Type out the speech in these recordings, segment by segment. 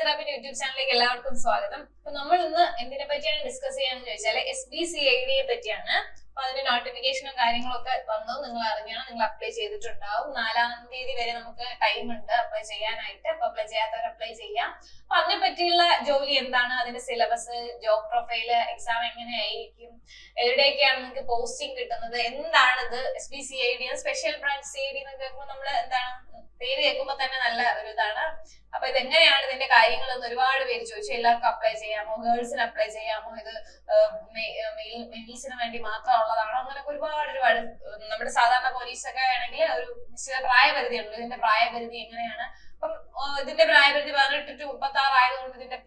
റാപ്പിന്റെ YouTube ചാനലിലേക്ക് എല്ലാവർക്കും സ്വാഗതം. അപ്പൊ നമ്മൾ ഇന്ന് എന്തിനെ പറ്റിയാണ് ഡിസ്കസ് ചെയ്യാന്ന് ചോദിച്ചാൽ SBCID പറ്റിയാണ്. അപ്പൊ അതിന്റെ നോട്ടിഫിക്കേഷനും കാര്യങ്ങളും ഒക്കെ വന്നു, നിങ്ങൾ അറിഞ്ഞാണ്, നിങ്ങൾ അപ്ലൈ ചെയ്തിട്ടുണ്ടാവും. 4-ാം തീയതി വരെ നമുക്ക് ടൈം ഉണ്ട് അപ്ലൈ ചെയ്യാനായിട്ട്. അപ്പൊ അപ്ലൈ ചെയ്യാത്തവർ അപ്ലൈ ചെയ്യാം. അപ്പൊ അതിനെ പറ്റിയുള്ള ജോലി എന്താണ്, അതിന്റെ സിലബസ്, ജോബ് പ്രൊഫൈല്, എക്സാം എങ്ങനെയായിരിക്കും, എവിടെയൊക്കെയാണ് നിങ്ങൾക്ക് പോസ്റ്റിംഗ് കിട്ടുന്നത്, എന്താണ് ഇത് SBCID, സ്പെഷ്യൽ ബ്രാഞ്ച് CID എന്നൊക്കെ കേൾക്കുമ്പോൾ നമ്മൾ എന്താണ് പേര് കേൾക്കുമ്പോ തന്നെ നല്ല ഒരു ഇതാണ്. അപ്പൊ ഇതെങ്ങനെയാണ് ഇതിന്റെ കാര്യങ്ങൾ എന്ന് ഒരുപാട് പേര് ചോദിച്ചു. എല്ലാവർക്കും അപ്ലൈ ചെയ്യാമോ, ഗേൾസിന് അപ്ലൈ ചെയ്യാമോ, ഇത് മെയിൽസിന് വേണ്ടി മാത്രം ഉള്ളതാണോ, അങ്ങനെയൊക്കെ ഒരുപാട് നമ്മുടെ സാധാരണ പോലീസൊക്കെ ആണെങ്കിൽ ഒരു നിശ്ചിത പ്രായപരിധി ഉണ്ട്. ഇതിന്റെ പ്രായപരിധി എങ്ങനെയാണ്, അപ്പം ഇതിന്റെ പ്രായപരിധി 18 to 36 ആയതുകൊണ്ട് ഇതിന്റെ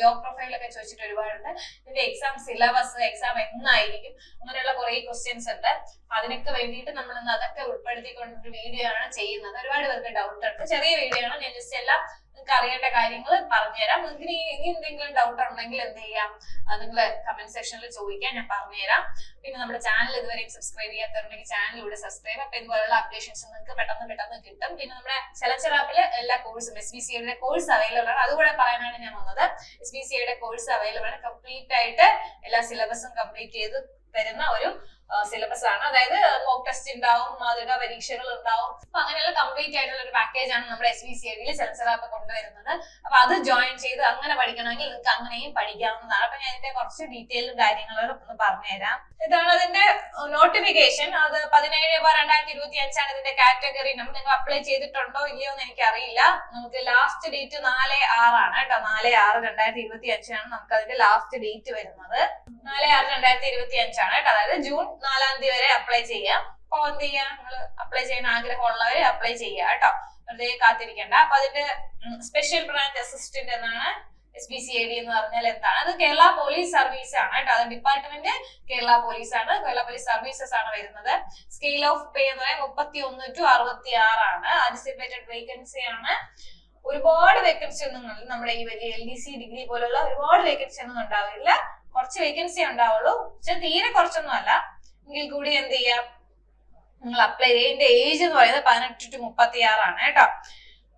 ജോബ് പ്രൊഫൈലൊക്കെ ചോദിച്ചിട്ട് ഒരുപാടുണ്ട്. ഇതിന്റെ എക്സാം സിലബസ്, എക്സാം എന്നായിരിക്കും, അങ്ങനെയുള്ള കുറെ ക്വസ്റ്റ്യൻസ് ഉണ്ട്. അതിനൊക്കെ വേണ്ടിയിട്ട് നമ്മൾ ഇന്ന് അതൊക്കെ ഉൾപ്പെടുത്തിക്കൊണ്ടൊരു വീഡിയോ ആണ് ചെയ്യുന്നത്. ഒരുപാട് പേർക്ക് ഡൗട്ട് ഉണ്ട്. ചെറിയ വീഡിയോ ആണ്, ഞാൻ ജസ്റ്റ് എല്ലാം നിങ്ങൾക്ക് അറിയേണ്ട കാര്യങ്ങൾ പറഞ്ഞുതരാം. നിങ്ങൾക്ക് ഇനി എന്തെങ്കിലും ഡൗട്ട് ഉണ്ടെങ്കിൽ എന്ത് ചെയ്യാം, നിങ്ങൾ കമന്റ് സെക്ഷനിൽ ചോദിക്കാം, ഞാൻ പറഞ്ഞുതരാം. പിന്നെ നമ്മുടെ ചാനൽ ഇതുവരെയും സബ്സ്ക്രൈബ് ചെയ്യാത്തവരുണ്ടെങ്കിൽ ചാനലിലൂടെ സബ്സ്ക്രൈബ്. അപ്പൊ ഇതുപോലുള്ള അപ്ഡേഷൻസ് നിങ്ങൾക്ക് പെട്ടെന്ന് കിട്ടും. പിന്നെ നമ്മുടെ സെലക്ടർ ആപ്പിൽ എല്ലാ കോഴ്സും SBCID കോഴ്സ് അവൈലബിൾ ആണ്. അതുകൂടെ പറയാനാണ് ഞാൻ വന്നത്. SBCID കോഴ്സ് അവൈലബിൾ ആണ്. കംപ്ലീറ്റ് ആയിട്ട് എല്ലാ സിലബസും കംപ്ലീറ്റ് ചെയ്ത് തരുന്ന ഒരു സിലബസ് ആണ്. അതായത് മോക്ക് ടെസ്റ്റ് ഉണ്ടാവും, മാതൃകാ പരീക്ഷകൾ ഉണ്ടാവും. അപ്പൊ അങ്ങനെയുള്ള കംപ്ലീറ്റ് ആയിട്ടുള്ള ഒരു പാക്കേജ് ആണ് നമ്മുടെ SBCID സെലക്ടർ ആപ്പ് കൊണ്ടുവരുന്നത്. അപ്പൊ അത് ജോയിൻ ചെയ്ത് അങ്ങനെ പഠിക്കണമെങ്കിൽ നിങ്ങൾക്ക് അങ്ങനെയും പഠിക്കാവുന്നതാണ്. അപ്പൊ ഞാൻ ഇതിന്റെ കുറച്ച് ഡീറ്റെയിലും കാര്യങ്ങളും ഒന്ന് പറഞ്ഞുതരാം. ഇതാണ് അതിന്റെ നോട്ടിഫിക്കേഷൻ. അത് 17/2025 ആണ് ഇതിന്റെ കാറ്റഗറി. നിങ്ങൾ അപ്ലൈ ചെയ്തിട്ടുണ്ടോ ഇല്ലയോ എന്ന് എനിക്ക് അറിയില്ല. നമുക്ക് ലാസ്റ്റ് ഡേറ്റ് 4/6 ആണ് കേട്ടോ. 4/6/2025 ആണ് നമുക്ക് അതിന്റെ ലാസ്റ്റ് ഡേറ്റ് വരുന്നത്. 4/6/2025 ആണ് കേട്ടോ. അതായത് ജൂൺ 4-ാം തീയതി വരെ അപ്ലൈ ചെയ്യാം. അപ്പൊ എന്ത് ചെയ്യാം, നിങ്ങൾ അപ്ലൈ ചെയ്യാൻ ആഗ്രഹമുള്ളവര് അപ്ലൈ ചെയ്യാം കേട്ടോ, വെറുതെ കാത്തിരിക്കണ്ട. അപ്പൊ അതിന്റെ സ്പെഷ്യൽ ബ്രാഞ്ച് അസിസ്റ്റന്റ് എന്നാണ് SBCID എന്ന് പറഞ്ഞാൽ എന്താണ്, അത് കേരള പോലീസ് സർവീസ് ആണ് കേട്ടോ. അത് ഡിപ്പാർട്ട്മെന്റ് കേരള പോലീസ് ആണ്, കേരള പോലീസ് സർവീസസ് ആണ് വരുന്നത്. സ്കെയിൽ ഓഫ് പേ എന്ന് പറയുന്നത് 31 to 66 ആണ്. ആന്റിസിപ്പേറ്റഡ് വേക്കൻസി ആണ്. ഒരുപാട് വേക്കൻസി ഒന്നും നമ്മുടെ ഈ വലിയ LDC ഡിഗ്രി പോലുള്ള ഒരുപാട് വേക്കൻസി ഒന്നും ഉണ്ടാവില്ല. കുറച്ച് വേക്കൻസി ഉണ്ടാവുള്ളൂ, പക്ഷെ തീരെ കുറച്ചൊന്നും അല്ല. എങ്കിൽ കൂടി എന്ത് ചെയ്യാം, നിങ്ങൾ അപ്ലൈ ചെയ്യേണ്ട ഏജ് എന്ന് പറയുന്നത് 18 to 36 ആണ് കേട്ടോ.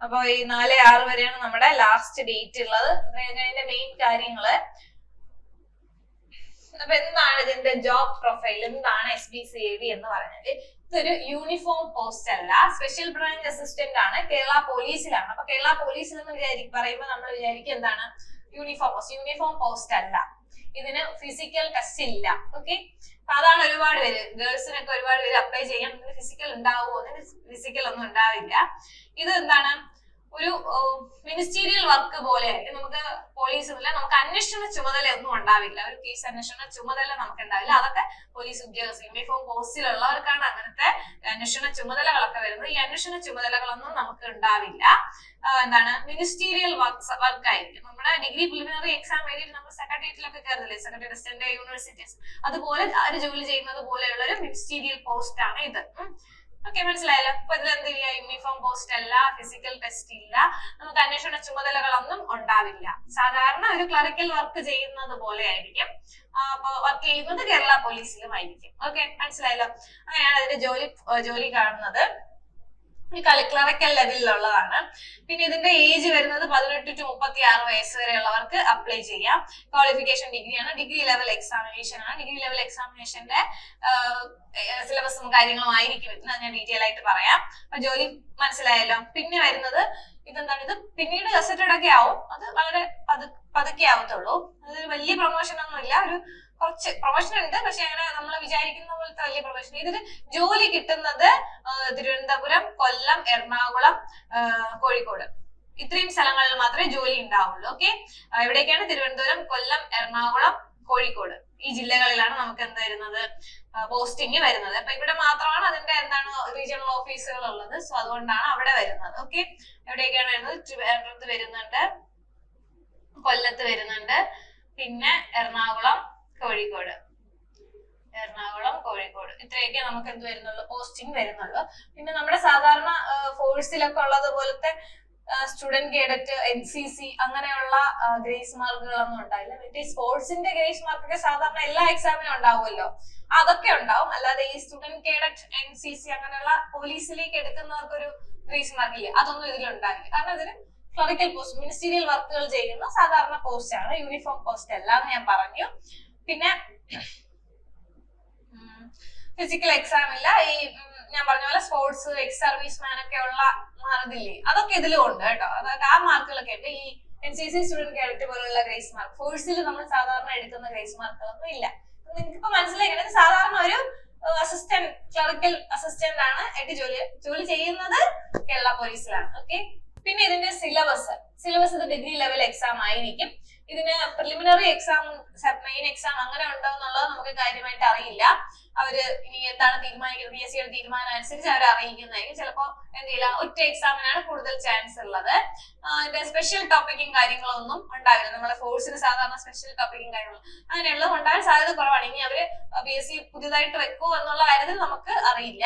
അപ്പൊ ഈ 4/6 വരെയാണ് നമ്മുടെ ലാസ്റ്റ് ഡേറ്റ് ഉള്ളത്. അതിന്റെ മെയിൻ കാര്യങ്ങള്. അപ്പൊ എന്താണ് ഇതിന്റെ ജോബ് പ്രൊഫൈൽ, എന്താണ് SBCID എന്ന് പറഞ്ഞാല്, ഇതൊരു യൂണിഫോം പോസ്റ്റ് അല്ല, സ്പെഷ്യൽ ബ്രാഞ്ച് അസിസ്റ്റന്റ് ആണ്, കേരള പോലീസിലാണ്. അപ്പൊ കേരള പോലീസിൽ എന്ന് പറയുമ്പോൾ നമ്മൾ വിചാരിക്കും എന്താണ്, യൂണിഫോം പോസ്റ്റ് അല്ല. ഇതിന് ഫിസിക്കൽ ടെസ്റ്റ് ഇല്ല. ഓക്കെ, അതാണ് ഒരുപാട് പേര്, ഗേൾസിനൊക്കെ ഒരുപാട് പേര് അപ്ലൈ ചെയ്യാം. ഫിസിക്കൽ ഉണ്ടാവുമോ, അതിന് ഫിസിക്കൽ ഒന്നും ഉണ്ടാവില്ല. ഇത് എന്താണ്, ഒരു മിനിസ്റ്റീരിയൽ വർക്ക് പോലെ. നമുക്ക് പോലീസ് ഇല്ല, നമുക്ക് അന്വേഷണ ചുമതല ഒന്നും ഉണ്ടാവില്ല. ഒരു കേസ് അന്വേഷണ ചുമതല നമുക്ക് ഉണ്ടാവില്ല. അതൊക്കെ പോലീസ് ഉദ്യോഗസ്ഥർ, യൂണിഫോം പോസ്റ്റിലുള്ളവർക്കാണ് അങ്ങനത്തെ അന്വേഷണ ചുമതലകളൊക്കെ വരുന്നത്. ഈ അന്വേഷണ ചുമതലകളൊന്നും നമുക്ക് ഉണ്ടാവില്ല. എന്താണ്, മിനിസ്റ്റീരിയൽ വർക്ക് ആയിരിക്കും. നമ്മുടെ ഡിഗ്രി പ്രിലിമിനറി എക്സാം എഴുതിയിട്ട് നമ്മൾ സെക്രട്ടേറിയറ്റിലൊക്കെ കയറുന്നില്ലേ, സെക്രട്ടറി അസിസ്റ്റന്റ് യൂണിവേഴ്സിറ്റീസ്, അതുപോലെ അവര് ജോലി ചെയ്യുന്നത് പോലെയുള്ള ഒരു മിനിസ്റ്റീരിയൽ പോസ്റ്റ് ആണ് ഇത്. ഓക്കെ, മനസ്സിലായല്ലോ. അപ്പൊ ഇതിൽ എന്ത് ചെയ്യാ, യൂണിഫോം പോസ്റ്റ് അല്ല, ഫിസിക്കൽ ടെസ്റ്റ് ഇല്ല, നമുക്ക് അന്വേഷണ ചുമതലകളൊന്നും ഉണ്ടാവില്ല. സാധാരണ ഒരു ക്ലറിക്കൽ വർക്ക് ചെയ്യുന്നത് പോലെ ആയിരിക്കും. അപ്പൊ വർക്ക് ചെയ്യുന്നത് കേരള പോലീസിലും ആയിരിക്കും. ഓക്കെ, മനസ്സിലായല്ലോ. അങ്ങനെയാണ് അതിന്റെ ജോലി കാണുന്നത്. ക്ലറിക്കൽ ലെവലിലുള്ളതാണ്. പിന്നെ ഇതിന്റെ ഏജ് വരുന്നത് 18 to 36 വയസ്സ് വരെയുള്ളവർക്ക് അപ്ലൈ ചെയ്യാം. ക്വാളിഫിക്കേഷൻ ഡിഗ്രിയാണ്, ഡിഗ്രി ലെവൽ എക്സാമിനേഷൻ ആണ്. ഡിഗ്രി ലെവൽ എക്സാമിനേഷന്റെ സിലബസും കാര്യങ്ങളും ആയിരിക്കും ഇത്, ഞാൻ ഡീറ്റെയിൽ ആയിട്ട് പറയാം. അപ്പൊ ജോലി മനസ്സിലായല്ലോ. പിന്നെ വരുന്നത് ഇതെന്താണ്, ഇത് പിന്നീട് ഗസറ്റഡ് ഒക്കെ ആവും. അത് വളരെ പതുക്കെ ആവത്തുള്ളൂ. അതൊരു വലിയ പ്രൊമോഷൻ ഒന്നും ഇല്ല, ഒരു കുറച്ച് പ്രൊമോഷൻ ഉണ്ട്, പക്ഷെ അങ്ങനെ നമ്മൾ വിചാരിക്കുന്ന പോലത്തെ വലിയ പ്രൊമോഷൻ. ഇതിന് ജോലി കിട്ടുന്നത് തിരുവനന്തപുരം, കൊല്ലം, എറണാകുളം, കോഴിക്കോട്, ഇത്രയും സ്ഥലങ്ങളിൽ മാത്രമേ ജോലി ഉണ്ടാവുള്ളൂ. ഓക്കെ, എവിടേക്കാണ്, തിരുവനന്തപുരം, കൊല്ലം, എറണാകുളം, കോഴിക്കോട്, ഈ ജില്ലകളിലാണ് നമുക്ക് എന്ത് വരുന്നത്, പോസ്റ്റിംഗ് വരുന്നത്. അപ്പൊ ഇവിടെ മാത്രമാണ് അതിന്റെ എന്താണ് റീജിയണൽ ഓഫീസുകൾ ഉള്ളത്. സോ അതുകൊണ്ടാണ് അവിടെ വരുന്നത്. ഓക്കെ, എവിടേക്കാണ് വരുന്നത്, ട്രിവാൻഡ്രത്ത് വരുന്നുണ്ട്, കൊല്ലത്ത് വരുന്നുണ്ട്, പിന്നെ എറണാകുളം, കോഴിക്കോട്, ഇത്രയൊക്കെ നമുക്ക് എന്ത് വരുന്നുള്ളൂ, പോസ്റ്റിംഗ് വരുന്നുള്ളൂ. പിന്നെ നമ്മുടെ സാധാരണ ഫോഴ്സിലൊക്കെ ഉള്ളത് പോലത്തെ സ്റ്റുഡന്റ് കേഡറ്റ്, NCC അങ്ങനെയുള്ള ഗ്രേസ് മാർക്കുകളൊന്നും ഉണ്ടാവില്ല. മറ്റേ സ്പോർട്സിന്റെ ഗ്രേസ് മാർക്കൊക്കെ സാധാരണ എല്ലാ എക്സാമിനും ഉണ്ടാവുമല്ലോ, അതൊക്കെ ഉണ്ടാവും. അല്ലാതെ ഈ സ്റ്റുഡന്റ് കേഡറ്റ്, NCC അങ്ങനെയുള്ള പോലീസിലേക്ക് എടുക്കുന്നവർക്കൊരു ഗ്രേസ് മാർക്ക് ഇല്ല, അതൊന്നും ഇതിലുണ്ടാവില്ല. കാരണം ഇതിന് ക്ലറിക്കൽ പോസ്റ്റ്, മിനിസ്റ്റീരിയൽ വർക്കുകൾ ചെയ്യുന്ന സാധാരണ പോസ്റ്റ് ആണ്, യൂണിഫോം പോസ്റ്റ് അല്ല എന്ന് ഞാൻ പറഞ്ഞു. പിന്നെ ഫിസിക്കൽ എക്സാം ഇല്ല. ഈ ഞാൻ പറഞ്ഞ പോലെ സ്പോർട്സ്, എക്സ് സർവീസ് മാൻ ഒക്കെ ഉള്ള ഇതില്ലേ, അതൊക്കെ ഇതിലും ഉണ്ട് കേട്ടോ. അതൊക്കെ ആ മാർക്കുകളൊക്കെ ഉണ്ട്. ഈ NCC സ്റ്റുഡന്റ് കാഡറ്റ് പോലുള്ള ഗ്രേസ് മാർക്ക്, ഫോഴ്സിൽ നമ്മൾ സാധാരണ എടുക്കുന്ന ഗ്രേസ് മാർക്കുകളൊന്നും ഇല്ല. നിങ്ങൾക്കിപ്പോ മനസ്സിലാക്കുന്നത് സാധാരണ ഒരു അസിസ്റ്റന്റ്, ക്ലറിക്കൽ അസിസ്റ്റന്റ് ആണ് ആയിട്ട് ജോലി ചെയ്യുന്നത് കേരള പോലീസിലാണ്. ഓക്കെ. പിന്നെ ഇതിന്റെ സിലബസ് ഇത് ഡിഗ്രി ലെവൽ എക്സാം ആയിരിക്കും. ഇതിന് പ്രിലിമിനറി എക്സാം, മെയിൻ എക്സാം അങ്ങനെ ഉണ്ടോ എന്നുള്ളത് നമുക്ക് കാര്യമായിട്ട് അറിയില്ല. അവര് ഇനി എന്താണ് തീരുമാനിക്കുന്നത്, PSC യുടെ തീരുമാനം അനുസരിച്ച് അവർ അറിയിക്കുന്നതായിരിക്കും. ചിലപ്പോ എന്തെയില്ല, ഒറ്റ എക്സാമിനാണ് കൂടുതൽ ചാൻസ് ഉള്ളത്. അതിന്റെ സ്പെഷ്യൽ ടോപ്പിക്കും കാര്യങ്ങളൊന്നും ഉണ്ടാവില്ല. നമ്മുടെ ഫോഴ്സിന് സാധാരണ സ്പെഷ്യൽ ടോപ്പിക്കും കാര്യങ്ങളും അങ്ങനെയുള്ളത് ഉണ്ടാകാൻ സാധ്യത കുറവാണ്. ഇനി അവര് PSC പുതിയതായിട്ട് വെക്കുമോ എന്നുള്ള കാര്യത്തിൽ നമുക്ക് അറിയില്ല.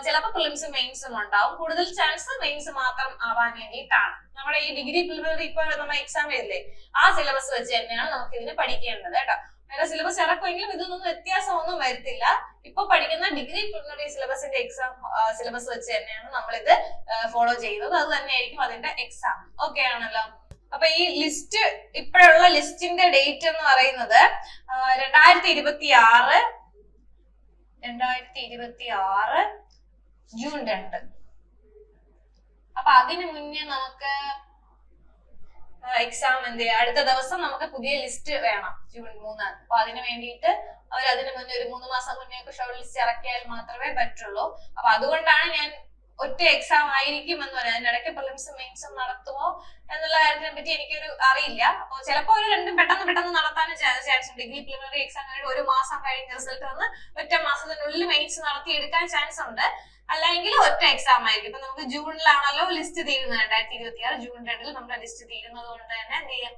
ചിലപ്പോൾ പ്രിലിംസും മെയിൻസും ഉണ്ടാവും. കൂടുതൽ ചാൻസ് മെയിൻസ് മാത്രം ആവാൻ വേണ്ടിയിട്ടാണ്. നമ്മുടെ ഈ ഡിഗ്രി പ്രിലിമിനറി ഇപ്പോൾ നമ്മൾ എക്സാം ചെയ്തില്ലേ, ആ സിലബസ് വെച്ച് തന്നെയാണ് നമുക്ക് ഇതിന് പഠിക്കേണ്ടത് കേട്ടോ. വേറെ സിലബസ് ഇറക്കുമെങ്കിലും ഇതൊന്നും വ്യത്യാസമൊന്നും വരുത്തില്ല. ഇപ്പൊ പഠിക്കുന്ന ഡിഗ്രി പ്രിലിമിനറി സിലബസിന്റെ എക്സാം സിലബസ് വെച്ച് തന്നെയാണ് നമ്മളിത് ഫോളോ ചെയ്യുന്നത്. അത് തന്നെയായിരിക്കും അതിന്റെ എക്സാം. ഓക്കെ ആണല്ലോ. അപ്പൊ ഈ ലിസ്റ്റ്, ഇപ്പോഴുള്ള ലിസ്റ്റിന്റെ ഡേറ്റ് എന്ന് പറയുന്നത് 2026 ജൂൺ 2. അപ്പൊ അതിനു മുന്നേ നമുക്ക് എക്സാം എന്ത് ചെയ്യാം, അടുത്ത ദിവസം നമുക്ക് പുതിയ ലിസ്റ്റ് വേണം, ജൂൺ 3. അപ്പൊ അതിന് വേണ്ടിയിട്ട് അവർ അതിന് മുന്നേ ഒരു 3 മാസം മുന്നേ ഒക്കെ ഷോർട്ട് ലിസ്റ്റ് ഇറക്കിയാൽ മാത്രമേ പറ്റുള്ളൂ. അപ്പൊ അതുകൊണ്ടാണ് ഞാൻ ഒറ്റ എക്സാം ആയിരിക്കും എന്ന് പറയാം. അതിനിടയ്ക്ക് പ്രിലിംസും മെയിൻസും നടത്തുമോ എന്നുള്ള കാര്യത്തിനെ പറ്റി എനിക്കൊരു അറിയില്ല. അപ്പൊ ചിലപ്പോൾ ഒരു രണ്ടും പെട്ടെന്ന് നടത്താനും ചാൻസ് ഉണ്ട്. ഡിഗ്രി പ്രിലിമിനറി എക്സാം കഴിഞ്ഞ് 1 മാസം കഴിഞ്ഞ റിസൾട്ട് വന്ന് ഒറ്റ മാസത്തിനുള്ളിൽ മെയിൻസ് നടത്തി എടുക്കാൻ ചാൻസ് ഉണ്ട്. അല്ലെങ്കിൽ ഒറ്റ എക്സാം ആയിരിക്കും. ഇപ്പൊ നമുക്ക് ജൂണിലാണല്ലോ ലിസ്റ്റ് തീരുന്നത്, 2026 ജൂൺ 2 നമ്മുടെ ലിസ്റ്റ് തീരുന്നത് കൊണ്ട് തന്നെ എന്ത് ചെയ്യാം,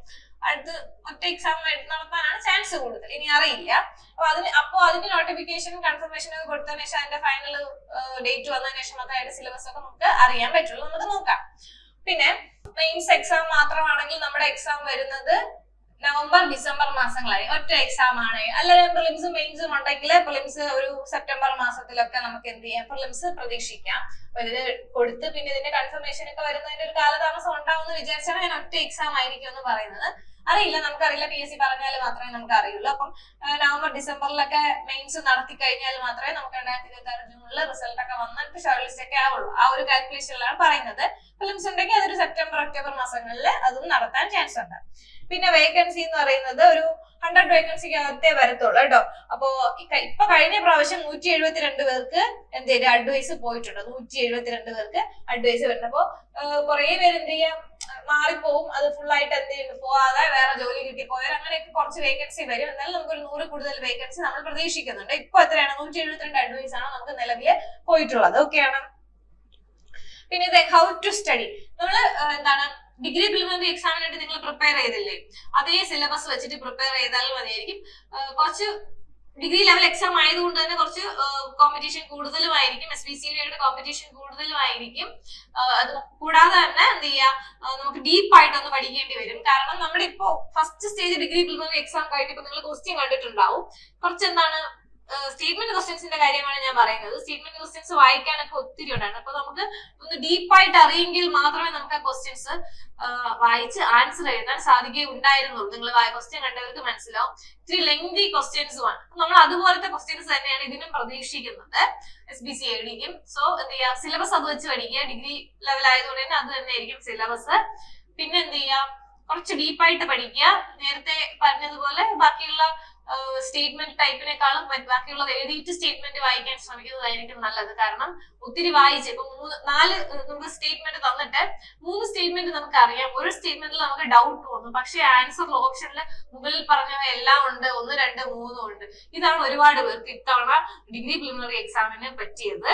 അടുത്ത് ഒറ്റ എക്സാം നടത്താനാണ് ചാൻസ് കൂടുതൽ. ഇനി അറിയില്ല. അപ്പൊ അതിന്റെ നോട്ടിഫിക്കേഷനും കൺഫർമേഷനും ഒക്കെ കൊടുത്തതിന് ശേഷം അതിന്റെ ഫൈനൽ ഡേറ്റ് വന്നതിന് ശേഷം അതായത് സിലബസ് ഒക്കെ നമുക്ക് അറിയാൻ പറ്റുള്ളൂ. നമുക്ക് നോക്കാം. പിന്നെ മെയിൻസ് എക്സാം മാത്രമാണെങ്കിൽ നമ്മുടെ എക്സാം വരുന്നത് നവംബർ ഡിസംബർ മാസങ്ങളായി. ഒറ്റ എക്സാം ആണ്. അല്ലെങ്കിൽ പ്രിലിംസും മെയിൻസും ഉണ്ടെങ്കിൽ പ്രിലിംസ് ഒരു സെപ്റ്റംബർ മാസത്തിലൊക്കെ നമുക്ക് എന്ത് ചെയ്യാം, പ്രിലിംസ് പ്രതീക്ഷിക്കാം. അപ്പൊ ഇതിന് കൊടുത്ത് പിന്നെ ഇതിന്റെ കൺഫർമേഷൻ ഒക്കെ വരുന്നതിന്റെ ഒരു കാലതാമസം ഉണ്ടാവും എന്ന് വിചാരിച്ചാണ് ഞാൻ ഒറ്റ എക്സാം ആയിരിക്കും എന്ന് പറയുന്നത്. അറിയില്ല, നമുക്കറിയില്ല. PSC പറഞ്ഞാൽ മാത്രമേ നമുക്ക് അറിയുള്ളൂ. അപ്പം നവംബർ ഡിസംബറിലൊക്കെ മെയിൻസ് നടത്തി കഴിഞ്ഞാൽ മാത്രമേ നമുക്ക് 2026 ജൂണിൽ റിസൾട്ട് ഒക്കെ വന്നിട്ട് ഷോർട്ട് ലിസ്റ്റ് ഒക്കെ ആവുള്ളൂ. ആ ഒരു കാൽക്കുലേഷനിലാണ് പറയുന്നത്. ഫിലിംസ് ഉണ്ടെങ്കിൽ അതൊരു സെപ്റ്റംബർ ഒക്ടോബർ മാസങ്ങളിൽ അതും നടത്താൻ ചാൻസ് ഉണ്ട്. പിന്നെ വേക്കൻസി എന്ന് പറയുന്നത് ഒരു 100 വേക്കൻസിക്ക് അകത്തേ വരത്തുള്ളൂ കേട്ടോ. അപ്പോ ഇപ്പൊ കഴിഞ്ഞ പ്രാവശ്യം 172 പേർക്ക് എന്ത് ചെയ്ത് അഡ്വൈസ് പോയിട്ടുണ്ട്. 172 പേർക്ക് അഡ്വൈസ് വരുന്നത്. അപ്പോ കുറെ പേര് എന്ത് ചെയ്യാം, മാറിപ്പോവും. അത് ഫുൾ ആയിട്ട് എന്ത് ചെയ്യുന്നു, പോവാതെ വേറെ ജോലി കിട്ടി പോയാൽ അങ്ങനെയൊക്കെ കുറച്ച് വേക്കൻസി വരും. എന്നാലും നമുക്കൊരു 100 കൂടുതൽ വേക്കൻസി നമ്മൾ പ്രതീക്ഷിക്കുന്നുണ്ട്. ഇപ്പൊ എത്രയാണ്, 172 അഡ്വൈസ് ആണ് നമുക്ക് നിലവിൽ പോയിട്ടുള്ളത്. ഓക്കെയാണ്. പിന്നെ ഇത് ഹൗ ടു സ്റ്റഡി, നമ്മള് എന്താണ് ഡിഗ്രി പ്രിലിമിനറി എക്സാമിനായിട്ട് നിങ്ങൾ പ്രിപ്പയർ ചെയ്തില്ലേ, അതേ സിലബസ് വെച്ചിട്ട് പ്രിപ്പയർ ചെയ്താൽ മതിയായിരിക്കും. കുറച്ച് ഡിഗ്രി ലെവൽ എക്സാം ആയതുകൊണ്ട് തന്നെ കുറച്ച് കോമ്പറ്റീഷൻ കൂടുതലുമായിരിക്കും. SBCയുടെ കോമ്പറ്റീഷൻ കൂടുതലുമായിരിക്കും. അത് കൂടാതെ തന്നെ എന്ത് ചെയ്യാം, നമുക്ക് ഡീപ്പ് ആയിട്ടൊന്ന് പഠിക്കേണ്ടി വരും. കാരണം നമ്മുടെ ഇപ്പോ first stage degree preliminary exam കഴിഞ്ഞിപ്പോ നിങ്ങൾ ക്വസ്റ്റ്യൻ കണ്ടിട്ടുണ്ടാവും. കുറച്ച് എന്താണ് സ്റ്റേറ്റ്മെന്റ് ക്വസ്റ്റ്യൻസിന്റെ കാര്യമാണ് ഞാൻ പറയുന്നത്. സ്റ്റേറ്റ്മെന്റ് ക്വസ്റ്റ്യൻസ് വായിക്കാനൊക്കെ ഒത്തിരി ഉണ്ടായിരുന്നു. അപ്പൊ നമുക്ക് ഒന്ന് ഡീപ്പായിട്ട് അറിയെങ്കിൽ മാത്രമേ നമുക്ക് ആ ക്വസ്റ്റ്യൻസ് വായിച്ച് ആൻസർ എഴുതാൻ സാധിക്കുകയുണ്ടായിരുന്നുള്ളൂ. നിങ്ങൾ ക്വസ്റ്റ്യൻ കണ്ടവർക്ക് മനസ്സിലാവും, ഇത്തിരി ലെങ്തി ക്വസ്റ്റ്യൻസുമാണ്. നമ്മൾ അതുപോലത്തെ ക്വസ്റ്റ്യൻസ് തന്നെയാണ് ഇതിനും പ്രതീക്ഷിക്കുന്നത്, SBCIDക്കും. സോ എന്ത് ചെയ്യാം, സിലബസ് അത് വെച്ച് പഠിക്കുക. ഡിഗ്രി ലെവൽ ആയതുകൊണ്ട് തന്നെ അത് തന്നെ ആയിരിക്കും സിലബസ്. പിന്നെ എന്ത് ചെയ്യാം, കുറച്ച് ഡീപ്പായിട്ട് പഠിക്കുക. നേരത്തെ പറഞ്ഞതുപോലെ ബാക്കിയുള്ള സ്റ്റേറ്റ്മെന്റ് ടൈപ്പിനേക്കാളും ബാക്കിയുള്ളത് എഴുതിയിട്ട് സ്റ്റേറ്റ്മെന്റ് വായിക്കാൻ ശ്രമിക്കുന്നതായിരിക്കും നല്ലത്. കാരണം ഒത്തിരി വായിച്ച് ഇപ്പൊ 4 നമുക്ക് സ്റ്റേറ്റ്മെന്റ് തന്നിട്ട് 3 സ്റ്റേറ്റ്മെന്റ് നമുക്ക് അറിയാം, ഒരു സ്റ്റേറ്റ്മെന്റിൽ നമുക്ക് ഡൗട്ട് തോന്നും. പക്ഷെ ആൻസർ ഓപ്ഷനിൽ മുകളിൽ പറഞ്ഞവ എല്ലാം ഉണ്ട്, 1, 2, 3 ഉണ്ട്. ഇതാണ് ഒരുപാട് പേർക്ക് ഇത്തവണ ഡിഗ്രി പ്രിലിമിനറി എക്സാമിന് പറ്റിയത്.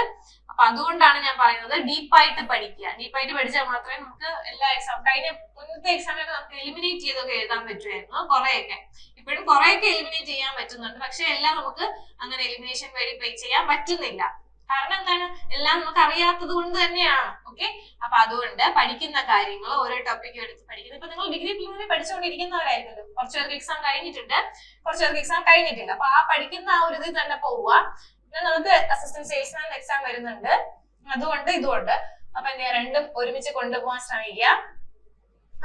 അപ്പൊ അതുകൊണ്ടാണ് ഞാൻ പറയുന്നത് ഡീപ്പായിട്ട് പഠിക്കുക. ഡീപ്പായിട്ട് പഠിച്ചാൽ മാത്രമേ നമുക്ക് എല്ലാ എക്സാം, കഴിഞ്ഞ മുന്നത്തെ എക്സാമിനൊക്കെ നമുക്ക് എലിമിനേറ്റ് ചെയ്തൊക്കെ എഴുതാൻ പറ്റുമായിരുന്നു കുറെയൊക്കെ. ഇപ്പോഴും കുറെയൊക്കെ എലിമിനേറ്റ് ചെയ്യാൻ പറ്റുന്നുണ്ട്. പക്ഷെ എല്ലാം നമുക്ക് അങ്ങനെ എലിമിനേഷൻ വഴി ചെയ്യാൻ പറ്റുന്നില്ല. കാരണം എന്താണ്, എല്ലാം നമുക്ക് അറിയാത്തത് കൊണ്ട് തന്നെയാണ്. ഓക്കെ. അപ്പൊ അതുകൊണ്ട് പഠിക്കുന്ന കാര്യങ്ങൾ ഓരോ ടോപ്പിക്കും എടുത്ത് പഠിക്കുന്നത്. ഇപ്പൊ നിങ്ങൾ ഡിഗ്രി പ്രിലിമിനറി പഠിച്ചുകൊണ്ടിരിക്കുന്നവരായിരിക്കുമല്ലോ. കുറച്ചു പേർക്ക് എക്സാം കഴിഞ്ഞിട്ടുണ്ട്, കുറച്ചു പേർക്ക് എക്സാം കഴിഞ്ഞിട്ടില്ല. അപ്പൊ ആ പഠിക്കുന്ന ആ ഒരു ഇതിൽ തന്നെ പോവുക. പിന്നെ നമുക്ക് അസിസ്റ്റന്റ് സെയിൽസ്മാൻ എക്സാം വരുന്നുണ്ട്, അതുകൊണ്ട് ഇതുകൊണ്ട്. അപ്പൊ എന്താ, രണ്ടും ഒരുമിച്ച് കൊണ്ടുപോകാൻ ശ്രമിക്കുക.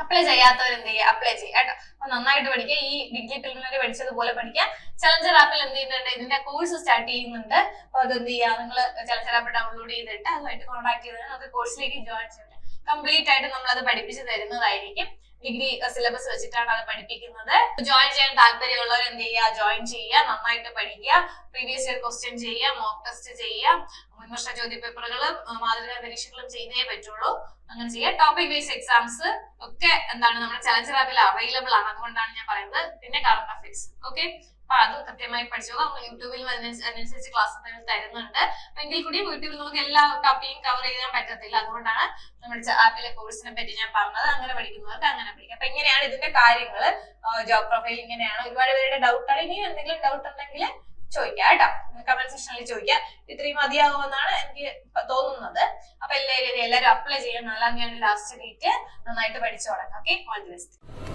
അപ്ലൈ ചെയ്യാത്തവർ എന്ത് ചെയ്യുക, അപ്ലൈ ചെയ്യുക കേട്ടോ. അപ്പൊ നന്നായിട്ട് പഠിക്കുക. ഈ ഡിഗ്രി പ്രിലിമിനറി പഠിച്ചതുപോലെ പഠിക്കുക. ചലഞ്ചർ ആപ്പിൽ എന്ത് ചെയ്യുന്നുണ്ട്, ഇതിന്റെ കോഴ്സ് സ്റ്റാർട്ട് ചെയ്യുന്നുണ്ട്. അപ്പൊ അത് എന്ത് ചെയ്യുക, നിങ്ങൾ ചലഞ്ചർ ആപ്പ് ഡൗൺലോഡ് ചെയ്തിട്ട് അതുമായിട്ട് കോൺടാക്ട് ചെയ്തിട്ട് നമുക്ക് കോഴ്സിലേക്ക് ജോയിൻ ചെയ്തിട്ട് കംപ്ലീറ്റ് ആയിട്ട് നമ്മൾ അത് പഠിപ്പിച്ച് തരുന്നതായിരിക്കും. ഡിഗ്രി സിലബസ് വെച്ചിട്ടാണ് അത് പഠിപ്പിക്കുന്നത്. ജോയിൻ ചെയ്യാൻ താല്പര്യമുള്ളവർ എന്ത് ചെയ്യുക, ജോയിൻ ചെയ്യുക, നന്നായിട്ട് പഠിക്കുക, പ്രീവിയസ് ഇയർ ക്വസ്റ്റ്യൻ ചെയ്യുക, മോക്ക് ടെസ്റ്റ് ചെയ്യുക, മുൻവർഷ ചോദ്യ പേപ്പറുകളും മാതൃകാ പരീക്ഷകളും ചെയ്തേ പറ്റുള്ളൂ. അങ്ങനെ ചെയ്യുക. ടോപ്പിക് വൈസ് എക്സാംസ് ഒക്കെ എന്താണ് നമ്മുടെ ചലഞ്ചർ ആപ്പിൽ അവൈലബിൾ ആണ്. അതുകൊണ്ടാണ് ഞാൻ പറയുന്നത്. പിന്നെ കറണ്ട് അഫയേഴ്സ്. ഓക്കെ, അപ്പൊ അത് കൃത്യമായി പഠിച്ചോളൂ. നമ്മൾ യൂട്യൂബിൽ അതിനനുസരിച്ച് ക്ലാസ് തരുന്നുണ്ട്. എങ്കിൽ കൂടി യൂട്യൂബിൽ നമുക്ക് എല്ലാ ടോപ്പിക്കും കവർ ചെയ്യാൻ പറ്റത്തില്ല. അതുകൊണ്ടാണ് നമ്മുടെ ആപ്പിലെ കോഴ്സിനെ പറ്റി ഞാൻ പറഞ്ഞത്. അങ്ങനെ പഠിക്കുന്നവർക്ക് അങ്ങനെ പഠിക്കാം. അപ്പൊ ഇങ്ങനെയാണ് ഇതിന്റെ കാര്യങ്ങൾ. ജോബ് പ്രൊഫൈൽ ഇങ്ങനെയാണ്. ഒരുപാട് പേരുടെ ഡൗട്ടാണ്. ഇനിയും എന്തെങ്കിലും ഡൗട്ട് ഉണ്ടെങ്കിൽ ചോദിക്കാം കേട്ടോ, കമന്റ് സെക്ഷനിൽ ചോദിക്കാം. ഇത്രയും മതിയാകുമെന്നാണ് എനിക്ക് തോന്നുന്നത്. അപ്പൊ എല്ലാവരും അപ്ലൈ ചെയ്യാൻ 4-ാം തീയതി ലാസ്റ്റ് ഡേറ്റ്. നന്നായിട്ട് പഠിച്ചു തുടങ്ങാം. Okay, all the best.